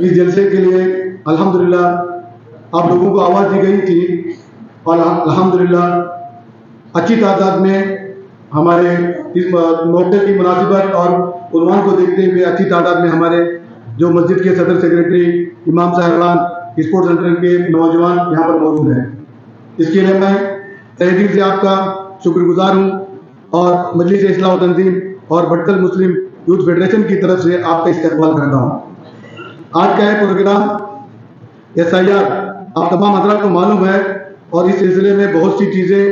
इस जलसे के लिए अल्हम्दुलिल्लाह आप लोगों को आवाज़ दी गई थी और अल्हम्दुलिल्लाह अच्छी तादाद में हमारे इस मौके की मुनासिबत और उन्वान को देखते हुए अच्छी तादाद में हमारे जो मस्जिद के सदर सेक्रेटरी इमाम साहिबान स्पोर्ट्स सेंटर के नौजवान यहाँ पर मौजूद हैं। इसके लिए मैं तहे दिल से आपका शुक्रगुजार हूँ और मजलिस इस्लाह व तंजीम और भटकल मुस्लिम यूथ फेडरेशन की तरफ से आपका इस्तकबाल करता हूँ। आज का यह प्रोग्राम SIR आप तमाम हज़रात को मालूम है और इस सिलसिले में बहुत सी चीज़ें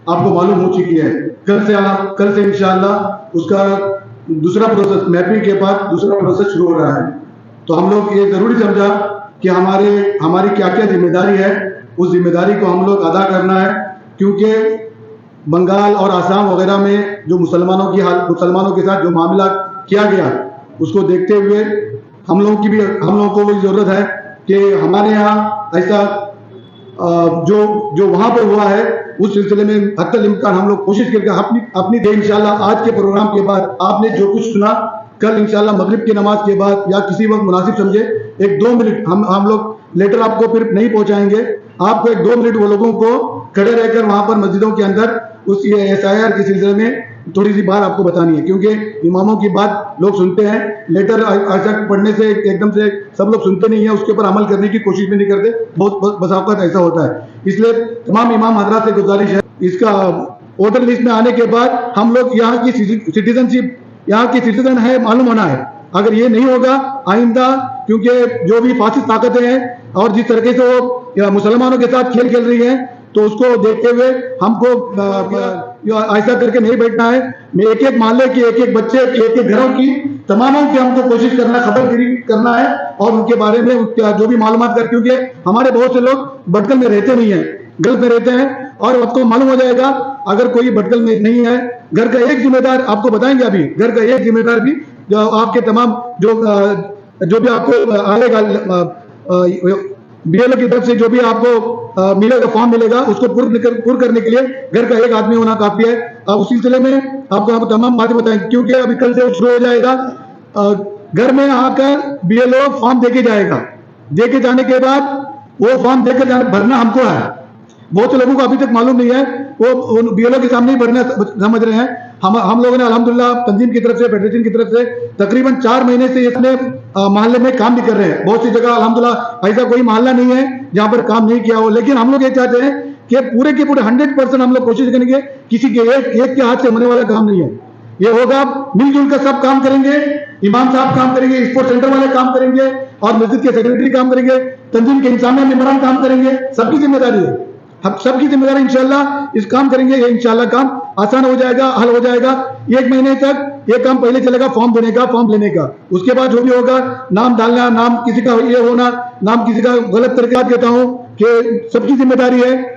आपको मालूम हो चुकी है। कल से इंशाअल्लाह उसका दूसरा प्रोसेस मैपिंग के बाद दूसरा प्रोसेस शुरू हो रहा है। तो हम लोग ये ज़रूरी समझा कि हमारी क्या क्या जिम्मेदारी है, उस जिम्मेदारी को हम लोग अदा करना है, क्योंकि बंगाल और आसाम वगैरह में जो मुसलमानों के साथ जो मामला किया गया उसको देखते हुए हम लोगों को भी ज़रूरत है कि हमारे यहाँ ऐसा जो वहाँ पर हुआ है उस सिलसिले में हत्तल इम्कान हम लोग कोशिश करके अपनी दे इंशाल्लाह आज के प्रोग्राम के बाद आपने जो कुछ सुना कल इंशाल्लाह मगरिब की नमाज के बाद या किसी वक्त मुनासिब समझे 1-2 मिनट हम लोग लेटर आपको फिर नहीं पहुँचाएंगे, आपको 1-2 मिनट वो लोगों को खड़े रहकर वहाँ पर मस्जिदों के अंदर उस SIR के सिलसिले में थोड़ी सी बात आपको बतानी है, क्योंकि इमामों की बात लोग सुनते हैं, लेटर ऐसा पढ़ने से एकदम से सब लोग सुनते नहीं है, उसके ऊपर अमल करने की कोशिश भी नहीं करते, बहुत बसावकत ऐसा होता है। इसलिए तमाम इमाम हजरात से गुजारिश है, इसका वोटर लिस्ट में आने के बाद हम लोग यहाँ की सिटीजनशिप, यहाँ के सिटीजन है मालूम होना है। अगर ये नहीं होगा आइंदा, क्योंकि जो भी फासिद ताकतें हैं और जिस तरीके से वो मुसलमानों के साथ खेल खेल रही हैं, तो उसको देखते हुए हमको ऐसा करके नहीं बैठना है। एक मोहल्ले के एक बच्चे एक घरों की तमामों की हमको कोशिश करना, खबरगिरी करना है और उनके बारे में जो भी मालूमात कर, क्योंकि हमारे बहुत से लोग भटकल में रहते नहीं है, गल्फ में रहते हैं और आपको मालूम हो जाएगा अगर कोई भटकल में नहीं है, घर का एक जिम्मेदार आपको बताएंगे, अभी घर का एक जिम्मेदार भी जो आपके तमाम जो भी आपको आएगा BLO की तरफ से जो भी आपको मिलेगा, फॉर्म मिलेगा, उसको पूर्ण करने के लिए घर का एक आदमी होना काफी है। उस सिलसिले में आपको तमाम बातें बताएंगे, क्योंकि अभी कल से शुरू हो जाएगा। घर में आकर BLO फॉर्म देके जाएगा, देके जाने के बाद वो फॉर्म देकर भरना हमको है। बहुत से लोगों को अभी तक मालूम नहीं है, वो BLO के सामने ही भरना समझ रहे हैं। हम लोगों ने अल्हम्दुलिल्लाह तंजीम की तरफ से, फेडरेशन की तरफ से तकरीबन 4 महीने से अपने मोहल्ले में काम भी कर रहे हैं। बहुत सी जगह अल्हम्दुलिल्लाह ऐसा कोई मोहल्ला नहीं है जहां पर काम नहीं किया हो, लेकिन हम लोग ये चाहते हैं कि पूरे के पूरे 100% हम लोग कोशिश करेंगे, किसी के एक के हाथ से होने वाला काम नहीं है। ये होगा मिलजुल कर सब काम करेंगे, इमाम साहब काम करेंगे, स्पोर्ट्स सेंटर वाले काम करेंगे और मस्जिद के सेक्रेटरी काम करेंगे, तंजीम के इंतजामिया मेंबरान काम करेंगे। सबकी जिम्मेदारी है, हम सबकी जिम्मेदारी इंशाल्लाह इस काम करेंगे। ये इंशाल्लाह काम आसान हो जाएगा, हल हो जाएगा। 1 महीने तक ये काम पहले चलेगा, फॉर्म देने का, फॉर्म लेने का। उसके बाद जो भी होगा, नाम डालना, नाम किसी का ये होना, नाम किसी का गलत तरीका कहता हूँ कि सबकी जिम्मेदारी है,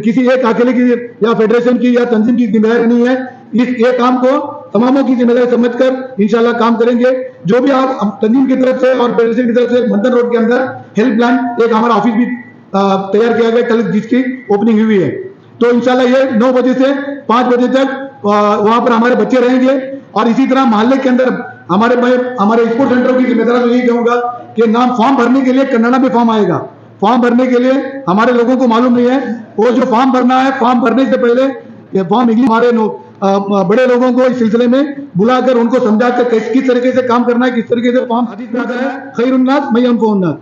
किसी एक अकेले की या फेडरेशन की या तंजीम की जिम्मेदारी नहीं है। ये काम को तमामों की जिम्मेदारी समझकर इंशाल्लाह काम करेंगे। जो भी आप तंजीम की तरफ से और फेडरेशन की तरफ से मंदन रोड के अंदर हेल्पलाइन एक हमारा ऑफिस भी तैयार किया गया, कल जिसकी ओपनिंग हुई है। तो इंशाल्लाह ये 9 बजे से 5 बजे तक वहां पर हमारे बच्चे रहेंगे और इसी तरह मोहल्ले के अंदर हमारे स्पोर्ट्स सेंटर की जिम्मेदारी तो यही कहूंगा कि नाम फॉर्म भरने के लिए कन्नड़ा में फॉर्म आएगा। फॉर्म भरने के लिए हमारे लोगों को मालूम नहीं है, वो जो फॉर्म भरना है, फॉर्म भरने से पहले ये फॉर्म इंग्लिश हमारे बड़े लोगों को इस सिलसिले में बुलाकर उनको समझाकर किस तरीके से काम करना है, किस तरीके से फॉर्म है। खैरुन्नास मय्यमकुन्नास,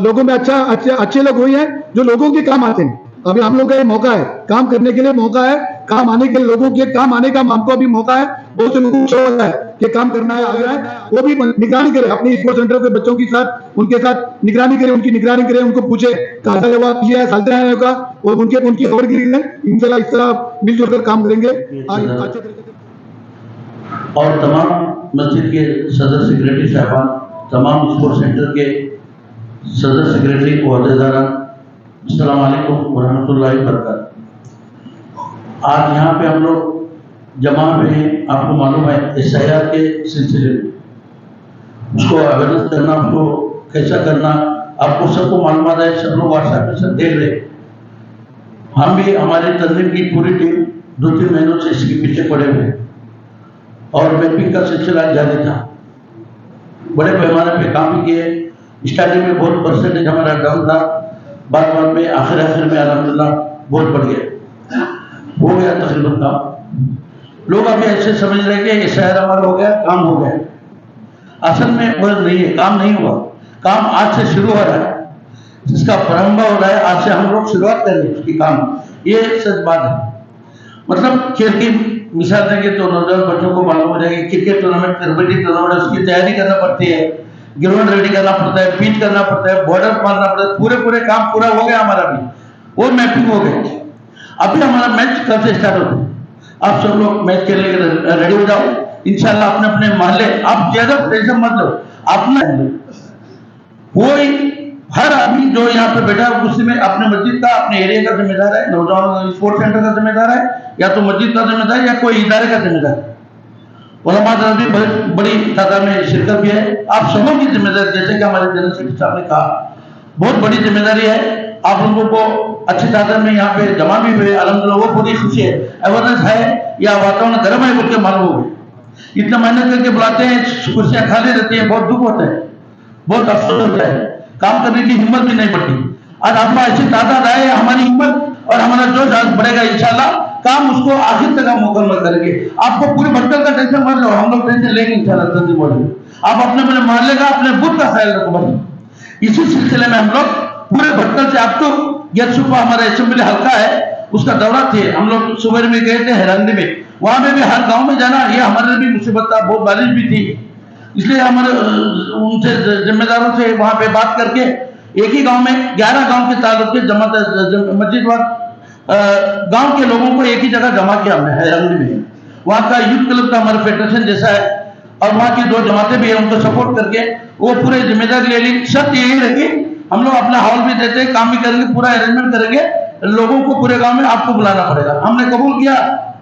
लोगों में अच्छे लोग वही हैं जो लोगों के काम आते हैं। अभी हम लोग का ये मौका है, काम करने के लिए मौका है, काम आने के लोगों के काम आने का हमको अभी मौका है। बहुत से लोगों को होता है कि काम करना है, आगे है, वो भी निगरानी करे अपने स्पोर्ट्स सेंटर के बच्चों के साथ, उनके साथ निगरानी करे, उनकी निगरानी करे, उनको पूछे कहा सालते हैं का, और उनकी खबरगिरी लें। इंशाल्लाह इस तरह मिलजुल कर काम करेंगे अच्छे तरीके से। और तमाम मस्जिद के सदर सेक्रेटरी साहबान, तमाम स्पोर्ट्स सेंटर के सदर सेक्रेटरी ओहदेदारान, अस्सलाम वालेकुम वरहमतुल्लाहि वबरकातुहू। आज यहाँ पे हम लोग जमा हुए हैं, आपको मालूम है SIR के सिलसिले में उसको अवेयरनेस करना, उसको कैसा करना, आपको सबको मालूमात है, सब लोग व्हाट्सएप पे सब देख रहे। हम भी हमारे तंजीम की पूरी टीम 2-3 महीनों से इसके पीछे पड़े हुए और मैपिंग का सिलसिला जारी था, बड़े पैमाने पे काम भी किए स्टार्टिंग में बहुत परसेंटेज हमारा डाउन था, बाद में आखिर में अल्हम्दुलिल्लाह बहुत बढ़ गया, हो गया तकरीबन काम। लोग अभी ऐसे समझ रहे कि ये शहर हमारा हो गया, काम हो गया। असल में वो नहीं है, काम नहीं हुआ। काम आज से शुरू हो रहा है, जिसका प्रारंभ हो रहा है आज से हम लोग शुरुआत करेंगे उसकी काम। ये सच बात है। मतलब खेल की मिसाल देंगे तो नौजवान बच्चों को मालूम हो जाएगी, क्रिकेट टूर्नामेंट, कबड्डी टूर्नामेंट, उसकी तैयारी करना पड़ती है, ग्राउंड रेडी करना पड़ता है, पिच करना पड़ता है, बॉर्डर मारना पड़ता है, पूरे काम पूरा हो गया हमारा भी, वो मैपिंग हो गई। अभी हमारा मैच कल से स्टार्ट होता है। आप सब लोग मैच खेलने के लिए रेडी हो जाओ इंशाल्लाह। अपने अपने मोहल्ले, आप ज्यादा टेंशन मत लो, अपना कोई हर आदमी जो यहाँ पे बैठा है उसी में अपने मस्जिद का, अपने एरिया का जिम्मेदार है, नौजवान स्पोर्ट्स सेंटर का जिम्मेदार है, या तो मस्जिद का जिम्मेदार या कोई इदारे का जिम्मेदार है। उलमा भी बड़ी तादाद में शिरकत भी है। आप सबों की जिम्मेदारी, जैसे कि हमारे जनरल सेक्रेटरी साहब ने कहा, बहुत बड़ी जिम्मेदारी है। आप लोगों को अच्छी तादाद में यहाँ पे जमा भी हुए, अल्हम्दुलिल्लाह वो पूरी खुशी है, अवेयरनेस है, या वातावरण गर्म है बोल के मालूम हो गए। इतना मेहनत करके बुलाते हैं, कुर्सियां खाली रहती है, बहुत दुख होता है, बहुत अफसोस होता है, काम करने की हिम्मत भी नहीं पड़ती। आज आपका ऐसी तादाद आए, हमारी हिम्मत और हमारा जोश आज बढ़ेगा इंशाल्लाह। काम उसको आखिर तक हम मुकम्मल करेंगे। आपको पूरी भटकल का टेंशन मत लो, हम लोग टेंशन लेंगे इंशाल्लाह। आप अपने अपने मोहल्ले का, अपने बुद्ध का ख्याल रखो बस। इसी सिलसिले में हम लोग पूरे भटकल से, आप तो गेट सुबह हमारा असेंबली हल्का है, उसका दौरा थे, हम लोग सुबह में गए थे हैरानी में, वहां में भी हर गांव में जाना ये हमारे लिए भी मुसीबत था, बहुत बारिश भी थी, इसलिए हमारे उनसे जिम्मेदारों से वहां पे बात करके एक ही गांव में 11 गांव के ताल्लुक के जमात मस्जिद गांव के लोगों को एक ही जगह जमा किया हमने हैरानी में। वहां का यूथ क्लब का हमारा फेडरेशन जैसा है, और वहां की 2 जमातें भी है, उनको सपोर्ट करके वो पूरे जिम्मेदारी ले ली। शर्त यही रही, हम लोग अपना हॉल भी देते, काम भी करेंगे, पूरा अरेंजमेंट करेंगे, लोगों को पूरे गांव में आपको बुलाना पड़ेगा। हमने कबूल किया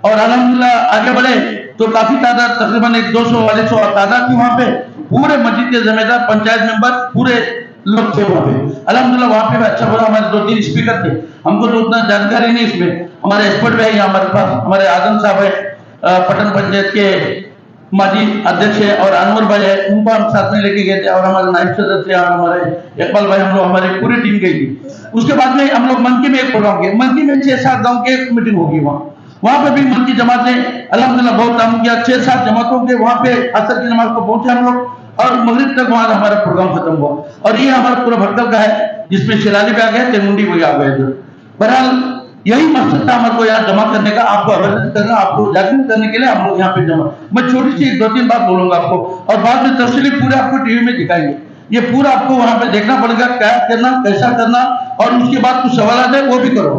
और अल्हम्दुलिल्लाह आगे बढ़े तो काफी तादाद, तकरीबन 200-250 तादाद थी वहां पे। पूरे मस्जिद के जिम्मेदार, पंचायत मेंबर, पूरे लोग थे वहां पे। अल्हम्दुलिल्लाह वहां पे भी अच्छा बोला। हमारे 2-3 स्पीकर थे, हमको तो उतना जानकारी नहीं इसमें। हमारे एक्सपर्ट भी है हमारे पास, हमारे आजम साहब है, पटन पंचायत के माजी अध्यक्ष है, और अनवर भाई है, उनको हम साथ में लेके गए थे, और हमारे नायब सदस्य और हमारे इकबाल भाई, हम लोग हमारी पूरी टीम गई थी। उसके बाद में हम लोग मनकी में एक प्रोग्राम किया, मनकी में 6-7 गांव की एक मीटिंग होगी वहां पे भी मन की जमात ने अल्हम्दुलिल्लाह बहुत काम किया। 6-7 जमातों के वहां पे असर की नमाज को पहुंचे हम लोग, और मगरिब तक वहां हमारा प्रोग्राम खत्म हुआ। और ये हमारा पूरा भटकल का है, जिसमें शिलाली भी आ गया, तेमुंडी भी आ गया। बहरहाल यही मकसद था हमारे को यहाँ जमा करने का, आपको अवेयरनेस करना, आपको जागरूक करने के लिए हम लोग यहाँ पे जमा। मैं छोटी सी 2-3 बात बोलूंगा आपको, और बाद में तफसीली पूरे आपको टीवी में दिखाएंगे। ये पूरा आपको वहां पे देखना पड़ेगा, क्या करना, कैसा करना, और उसके बाद कुछ सवाल है वो भी करो।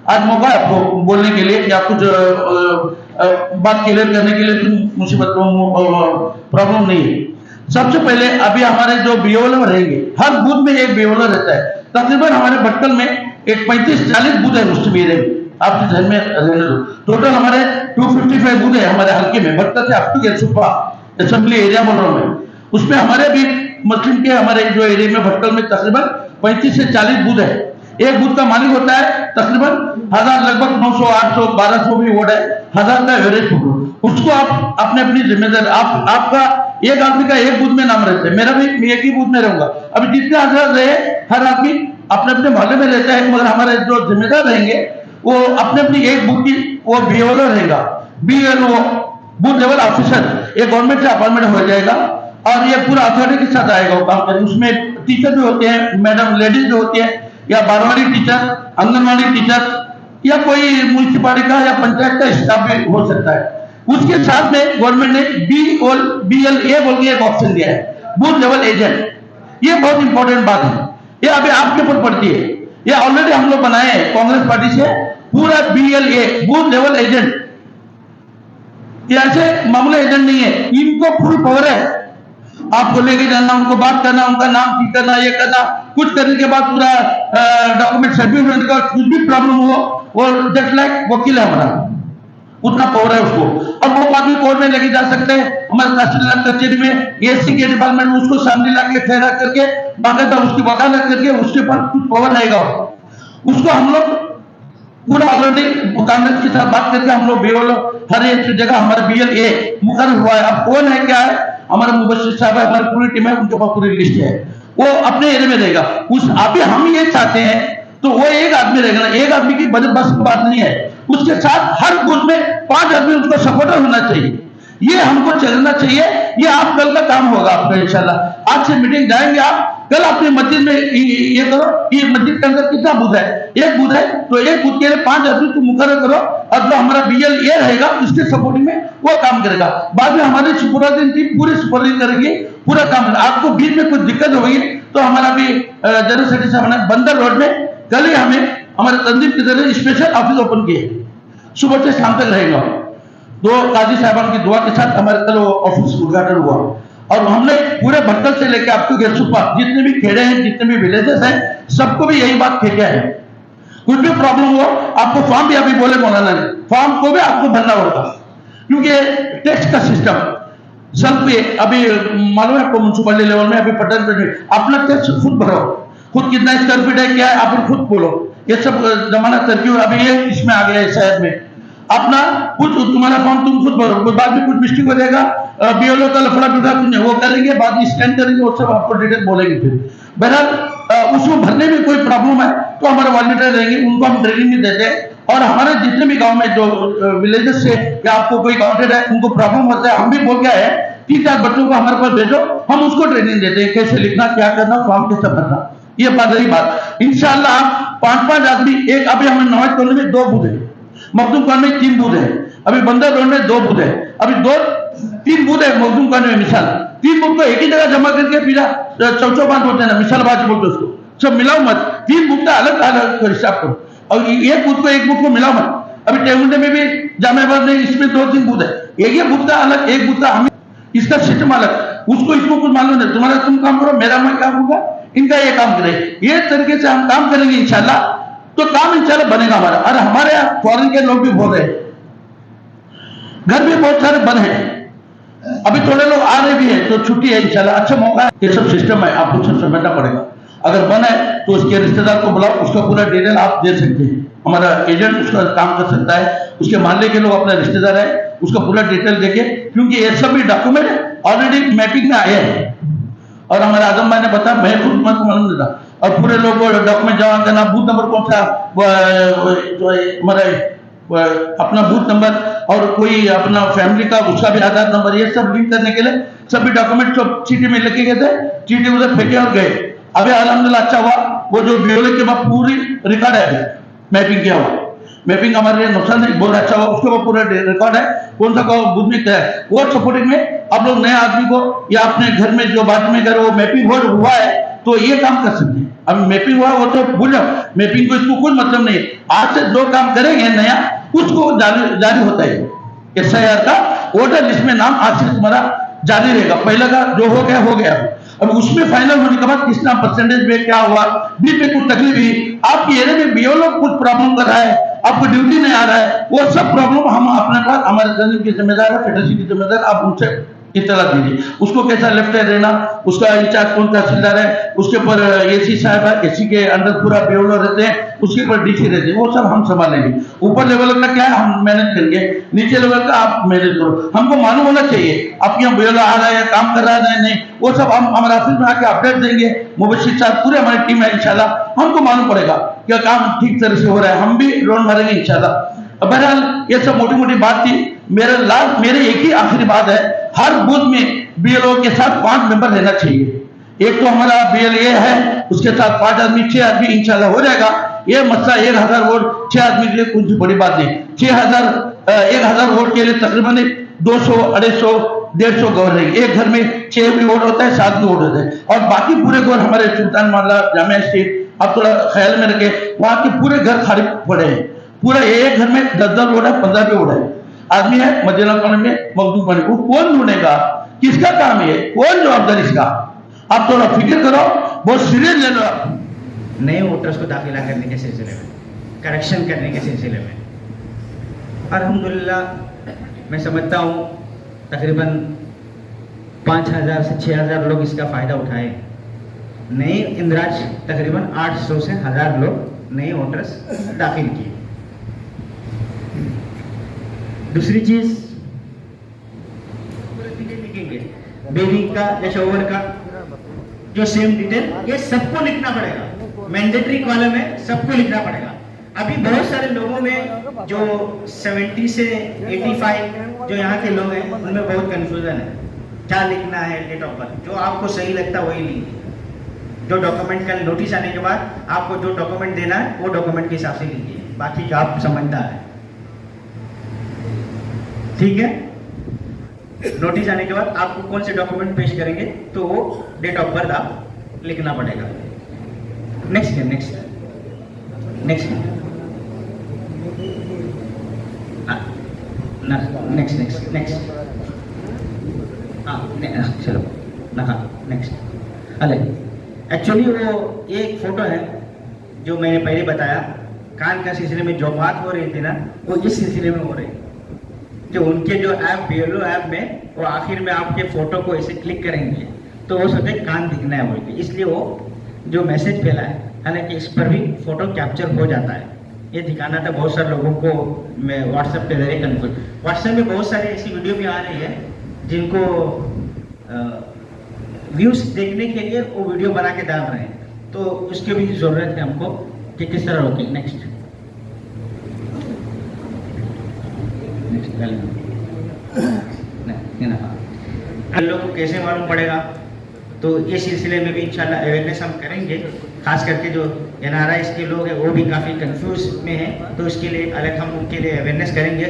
आज मौका है आपको बोलने के लिए, या कुछ बात क्लियर करने के लिए, मुसीबत प्रॉब्लम नहीं है। सबसे पहले अभी हमारे जो बीओलर रहेंगे, हर बूथ में एक बीओलर रहता है। तकरीबन हमारे भटकल में एक 35-40 बूथ है मुस्लिम एरिया में, आपके ध्यान में रहने दो। टोटल हमारे 255 बूथ है हमारे हल्के में, भटकल से अप टू गेटसुपा असेंबली एरिया बोल रहा हूं मैं। उसमें हमारे भी मुस्लिम के, हमारे जो एरिया में भटकल में तकरीबन 35 से 40 बूथ है। एक बूथ का मालिक होता है तकरीबन 1000, लगभग 900, 800, 1200 भी वोट है, 1000 का एवरेज पकड़ो। उसको आप अपने अपनी जिम्मेदारी, आपका एक आदमी का एक बूथ में नाम रहता है, मेरा भी एक ही बूथ में रहूंगा। अभी जितने हजार रहे, हर आदमी अपने अपने मोहल्ले में रहता है, मगर हमारे जो जिम्मेदार रहेंगे वो अपने अपनी एक बूथ की, वो बीएलओ रहेगा, बीएलओ बूथ लेवल ऑफिसर, ये गवर्नमेंट से अपॉइंटमेंट हो जाएगा, और ये पूरा अथॉरिटी के साथ आएगा वो काम करें। उसमें टीचर भी होते हैं, मैडम लेडीज भी होती है, या बारहवाड़ी टीचर, आंगनवाड़ी टीचर, या कोई म्यूनिसिपालिटी का या पंचायत का स्टाफ भी हो सकता है। उसके साथ में गवर्नमेंट ने BLA बोल के एक ऑप्शन दिया है, बूथ लेवल एजेंट। ये बहुत इंपॉर्टेंट बात है, ये अभी आपके ऊपर पड़ती है। ये ऑलरेडी हम लोग बनाए हैं कांग्रेस पार्टी से, पूरा BLA बूथ लेवल एजेंट। ये ऐसे मामूली एजेंट नहीं है, इनको फुल पावर है। आपको लेके जाना, उनको बात करना, उनका नाम ठीक करना, ये करना, कुछ करने के बाद पूरा डॉक्यूमेंट सर्टिफिकेट का कुछ भी प्रॉब्लम हो, वो जस्ट लाइक वकील है हमारा, उतना पावर है उसको। और वो आदमी कोर्ट में लेके जा सकते हैं, हमारे तहसीलदार कचेरी में एससी के डिपार्टमेंट में उसको सामने लाके ठहरा करके, बाकायदा उसकी वकालत करके उसके पास कुछ पावर रहेगा। उसको हम लोग पूरा ऑलरेडी कांग्रेस के साथ बात करके हम लोग बीएलओ हर एक जगह हमारा BLA मुकर्रर हुआ है। अब कौन है क्या है, हमारे मुबश्शिर साहब है, हमारी पूरी टीम है, उनके पास पूरी लिस्ट है। वो अपने एरिया में रहेगा। उस अभी हम ये चाहते हैं तो वो एक आदमी रहेगा ना, एक आदमी की बस बात नहीं है, उसके साथ हर बूथ में 5 आदमी उसका सपोर्टर होना चाहिए। ये हमको चलना चाहिए। ये आप कल का काम होगा आपका इंशाल्लाह। आज से मीटिंग जाएंगे आप, कल अपनी मस्जिद में ये करो। ये मस्जिद के अंदर कितना बूथ है? एक बूथ है, तो एक बूथ के लिए 5 आदमी को मुकर्रर करो और जो हमारा बीएल ये रहेगा उसके सपोर्टिंग में वो काम करेगा। बाद में हमारी सुपरवाइजिंग टीम पूरी सुपरवाइजिंग करेगी, पूरा काम। आपको बीच में कुछ दिक्कत होगी तो हमारा भी जनरल सेक्रेटरी साहब ने बंदर रोड में कल ही हमें हमारे तंजीम की तरह स्पेशल ऑफिस ओपन किए, सुबह से शाम तक रहेगा। 2 काजी साहबान की दुआ के साथ हमारे कल ऑफिस उद्घाटन हुआ और हमने पूरे भट्टल से लेकर आपको गेटसुपा जितने भी खेड़े हैं, जितने भी विलेजेस हैं, सबको भी यही बात फेंका है। कुछ भी प्रॉब्लम हो आपको फॉर्म भी अभी बोले मौलाना ने, फॉर्म को भी आपको भरना होगा क्योंकि टैक्स का सिस्टम सब पे अभी मालूम है आपको। म्यूनसिपलिटी लेवल में अभी पटन पे अपना टैक्स खुद भरो, खुद कितना स्क्वायर फीट है क्या है आप खुद बोलो। ये सब जमाना तरक्की अभी ये इसमें आ गया है शहर में। अपना कुछ तुम्हारा फॉर्म तुम खुद भरो, बाद में कुछ मिस्टेक हो जाएगा, बीएलओ का लफड़ा टुटा कुछ वो करेंगे, बाद में स्कैन करेंगे, वो सब आपको डिटेल बोलेंगे। फिर बहरहाल उसको भरने में कोई प्रॉब्लम है तो हमारे वॉलंटियर रहेंगे, उनको हम ट्रेनिंग भी देते हैं। और हमारे जितने भी गांव में जो विलेजेस से या आपको कोई काउंटेड है उनको प्रॉब्लम होता है, हम भी बोल गया है 3-4 बच्चों को हमारे पास भेजो, हम उसको ट्रेनिंग देते हैं कैसे लिखना, क्या करना, फॉर्म कैसे भरना। ये बात रही बात। इंशाल्लाह 5-5 आदमी एक, अभी हमें नवाज कॉलोनी में 2 बूथ है, मखदूम कॉलोनी में 3 बूथ है, अभी बंदर रोड में 2 बूथ है, अभी 2-3 बूथ है मखदूम कॉलोनी में। मिसाल 3 बूथ को एक ही जगह जमा करके फिर चौचौबाद बोलते हैं ना, मिसाल बात बोलते उसको, सब मिलाओ मत। 3 बूथ का अलग अलग हिसाब करो और एक बूथ को एक बूथ को मिलाओ मत। अभी टेमुंडे में भी जामेबाद में इसमें 2-3 बूथ है, एक बूथ का अलग, एक बूथ का हमें, इसका सिस्टम अलग, उसको इसको कुछ मालूम नहीं। तुम्हारा तुम काम करो, मेरा मैं काम होगा, इनका ये काम करे। ये तरीके से हम काम करेंगे इंशाल्लाह, तो काम इंशाल्लाह बनेगा हमारा। और हमारे यहाँ फॉरेन के लोग भी बहुत है, घर भी बहुत सारे बंद हैं, अभी थोड़े लोग आ रहे भी हैं, तो छुट्टी है इंशाल्लाह, अच्छा मौका है। ये सब सिस्टम है, आपको सब समझना पड़ेगा। अगर बन है तो उसके रिश्तेदार को बुलाओ, उसका पूरा डिटेल आप दे सकते हैं, हमारा एजेंट उसका काम कर सकता है। उसके मोहल्ले के लोग अपना रिश्तेदार है, उसका पूरा डिटेल देके, क्योंकि ये सब भी डॉक्यूमेंट ऑलरेडी मैपिंग में आए हैं और हमारे आजम भाई ने बताया, मैं खुद मालूम नहीं था। और पूरे लोग डॉक्यूमेंट जमा करना, बूथ नंबर कौन सा हमारा अपना बूथ नंबर और कोई अपना फैमिली का उसका भी आधार नंबर, ये सब लिंक करने के लिए सभी डॉक्यूमेंट सब चीटी में लेके गए थे, चीटी उधर फेंके और गए। अभी अल्हम्दुलिल्लाह अच्छा हुआ, वो जो ब्यूरो के बाद पूरी रिकॉर्ड है, मैपिंग किया हुआ, मैपिंग हमारे लिए नुकसान नहीं, बहुत अच्छा हुआ, उसके बाद पूरा रिकॉर्ड है कौन सा बुथ में क्या है। वो सपोर्टिंग में आप लोग नए आदमी को या अपने घर में जो बात में करो, वो मैपिंग हुआ है तो ये काम कर सकते हैं। अब मैपिंग हुआ वो तो भूल जाओ, मैपिंग को इसको कोई मतलब नहीं है। आज से जो काम करेंगे नया उसको जारी होता है। SIR का वोटर लिस्ट में नाम आज से तुम्हारा जारी रहेगा, पहले का जो हो गया। अब उसमें फाइनल होने के बाद कितना परसेंटेज में क्या हुआ, बीच में कुछ तकलीफ हुई, आपके एरिया में बीओलो कुछ प्रॉब्लम कर रहा है, आपको ड्यूटी नहीं आ रहा है, वो सब प्रॉब्लम हम अपने पास, हमारे तंजीम की जिम्मेदार है, फेडरेशन की जिम्मेदार, आप उनसे इत्तला दीजिए। उसको कैसा लेफ्ट हैंड रहना, उसका इंचार्ज कौन तहसीलदार है, उसके ऊपर एसी साहब है, एसी के अंडर पूरा बीओलो रहते हैं, उसके ऊपर डीसी रहते हैं, वो सब हम संभालेंगे। ऊपर लेवल का क्या है हम मैनेज करेंगे, नीचे लेवल का आप मैनेज करो। हमको मालूम होना चाहिए आपके यहाँ बीओलो आ रहा है, काम कर रहा है नहीं, वो सब हम हमारे ऑफिस में आके अपडेट देंगे। मुबशिर साहब पूरे हमारी टीम है, इंशाल्लाह हमको मालूम पड़ेगा क्या काम ठीक तरह से हो रहा है, हम भी लोन भरेंगे इंशाल्लाह। बहरहाल ये सब मोटी मोटी बात थी। मेरे एक ही आखिरी बात है, हर बूथ में बीएलओ के साथ 5 मेंबर रहना चाहिए। एक तो हमारा बीएलए है, उसके साथ 5 आदमी, 6 आदमी इंशाल्लाह हो जाएगा। ये मसला 1000 वोट 6 आदमी के लिए कुछ बड़ी बात नहीं। 1000 वोट के लिए तकरीबन 200, 250, 150 गौर रहेंगे। एक घर में 6 भी वोट होता है, 7 भी वोट होता है, और बाकी पूरे गौर हमारे सुल्तान मोहल्ला जामिया स्ट्रीट, आप थोड़ा ख्याल में रखे, वहां के पूरे घर खाली पड़े हैं। पूरा एक घर में 10-10 वोट है, 15 भी वोट है, आदमी है मदीना कॉलोनी में, मखदूम कॉलोनी, वो कौन ढूंढेगा, किसका काम है, कौन जवाबदारी इसका, आप थोड़ा फिक्र करो, बहुत सीरियस ले लो। नए वोटर्स को दाखिला करने के सिलसिले में, करेक्शन करने के सिलसिले में अल्हम्दुलिल्लाह मैं समझता हूँ तकरीबन 5000 से 6000 लोग इसका फ़ायदा उठाए। नए इंदराज तकरीबन 800 से 1000 लोग नए वोटर्स दाखिल किए। दूसरी चीज़ बेबी का या शोवर का जो सेम डिटेल, ये सबको लिखना पड़ेगा। मैंडेटरी कॉलम है, सबको लिखना पड़ेगा। अभी बहुत सारे लोगों में जो 70 से 85 जो यहाँ के लोग हैं उनमें बहुत कंफ्यूजन है, क्या लिखना है डेट ऑफ बर्थ। जो आपको सही लगता है वही लिखिए। जो डॉक्यूमेंट का नोटिस आने के बाद आपको जो डॉक्यूमेंट देना है वो डॉक्यूमेंट के हिसाब से लिखिए, बाकी जो आप समझदार है, ठीक है। नोटिस आने के बाद आपको कौन से डॉक्यूमेंट पेश करेंगे तो वो डेट ऑफ बर्थ आप लिखना पड़ेगा। Next next next next next next चलो नेक्स्ट। अरे एक्चुअली वो एक फोटो है जो मैंने पहले बताया, कान का सिलसिले में जो बात हो रही थी ना वो इस सिलसिले में हो रही। जो उनके जो ऐप BLO ऐप में वो आखिर में आपके फोटो को ऐसे क्लिक करेंगे तो वो सोचते कान दिखना है बोल के, इसलिए वो जो मैसेज फैला है, हालांकि इस पर भी फोटो कैप्चर हो जाता है। ये दिखाना था बहुत सारे लोगों को, मैं व्हाट्सएप के जरिए कन्फ्यूज। व्हाट्सएप में बहुत सारी ऐसी वीडियो भी आ रही है जिनको व्यूज देखने के लिए वो वीडियो बना के डाल रहे हैं, तो उसकी भी जरूरत है हमको कि किस तरह रोके। नेक्स्ट लोग को कैसे मालूम पड़ेगा, तो ये सिलसिले में भी इंशाल्लाह अवेयरनेस हम करेंगे। खास करके जो NRI के लोग हैं वो भी काफ़ी कंफ्यूज में हैं, तो इसके लिए अलग हम उनके लिए अवेयरनेस करेंगे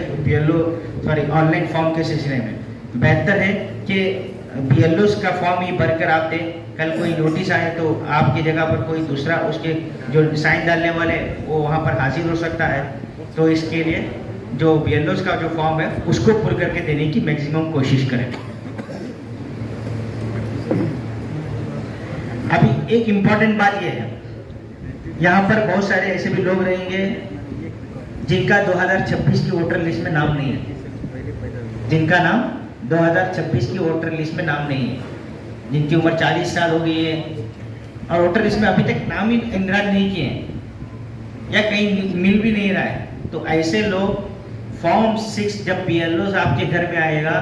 ऑनलाइन फॉर्म के सिलसिले में। बेहतर है कि BLOs का फॉर्म ही भरकर आप दें, कल कोई नोटिस आए तो आपकी जगह पर कोई दूसरा उसके जो साइन डालने वाले वो वहाँ पर हाजिर हो सकता है। तो इसके लिए जो BLOs का जो फॉर्म है उसको पुर करके देने की मैक्सिमम कोशिश करें। अभी एक इम्पॉर्टेंट बात ये है, यहाँ पर बहुत सारे ऐसे भी लोग रहेंगे जिनका 2026 की वोटर लिस्ट में नाम नहीं है, जिनका नाम 2026 की वोटर लिस्ट में नाम नहीं है, जिनकी उम्र 40 साल हो गई है और वोटर लिस्ट में अभी तक नाम ही इंद्राज नहीं किए हैं या कहीं मिल भी नहीं रहा है। तो ऐसे लोग फॉर्म 6 जब BLOs आपके घर में आएगा,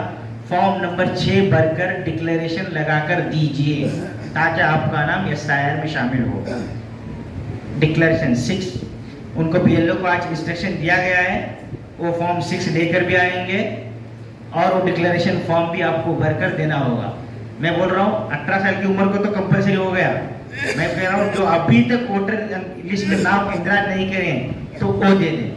फॉर्म नंबर 6 भरकर डिक्लेरेशन लगाकर दीजिए ताकि आपका नाम SIR में शामिल हो। डिक्लेरेशन 6 उनको BLO को आज इंस्ट्रक्शन दिया गया है, वो फॉर्म 6 लेकर भी आएंगे और वो डिक्लेरेशन फॉर्म भी आपको भरकर देना होगा। मैं बोल रहा हूँ 18 साल की उम्र को तो कंपलसरी हो गया, मैं कह रहा हूँ जो अभी तक वोटर लिस्ट में नाम इंद्राज नहीं करें तो वो दे दें।